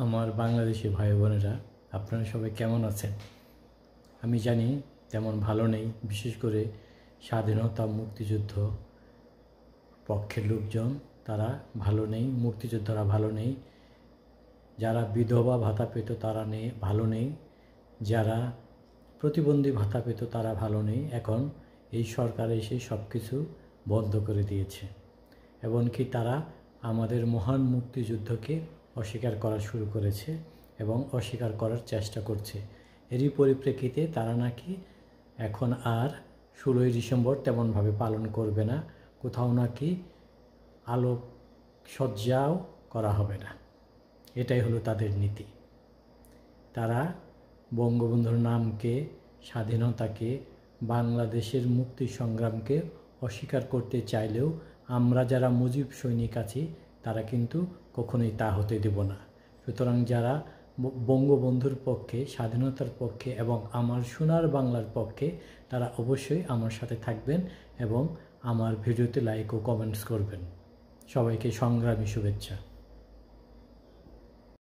আমার বাংলাদেশি ভাই বোনেরা, আপনারা সবাই কেমন আছেন? আমি জানি তেমন ভালো নেই, বিশেষ করে স্বাধীনতা মুক্তিযুদ্ধ পক্ষের লোকজন তারা ভালো নেই, মুক্তিযোদ্ধারা ভালো নেই, যারা বিধবা ভাতা পেত তারা ভালো নেই, যারা প্রতিবন্ধী ভাতা পেত তারা ভালো নেই। এখন এই সরকার এসে সব কিছু বন্ধ করে দিয়েছে, এমনকি তারা আমাদের মহান মুক্তিযুদ্ধকে অস্বীকার করা শুরু করেছে এবং অস্বীকার করার চেষ্টা করছে। এরই পরিপ্রেক্ষিতে তারা নাকি এখন আর 16ই ডিসেম্বর তেমনভাবে পালন করবে না, কোথাও নাকি আলোকসজ্জাও করা হবে না। এটাই হলো তাদের নীতি। তারা বঙ্গবন্ধুর নামকে, স্বাধীনতাকে, বাংলাদেশের মুক্তি সংগ্রামকে অস্বীকার করতে চাইলেও আমরা যারা মুজিব সৈনিক আছি তারা কিন্তু কখনোই তা হতে দেব না। সুতরাং যারা বঙ্গবন্ধুর পক্ষে, স্বাধীনতার পক্ষে এবং আমার সোনার বাংলার পক্ষে, তারা অবশ্যই আমার সাথে থাকবেন এবং আমার ভিডিওতে লাইক ও কমেন্টস করবেন। সবাইকে সংগ্রামী শুভেচ্ছা।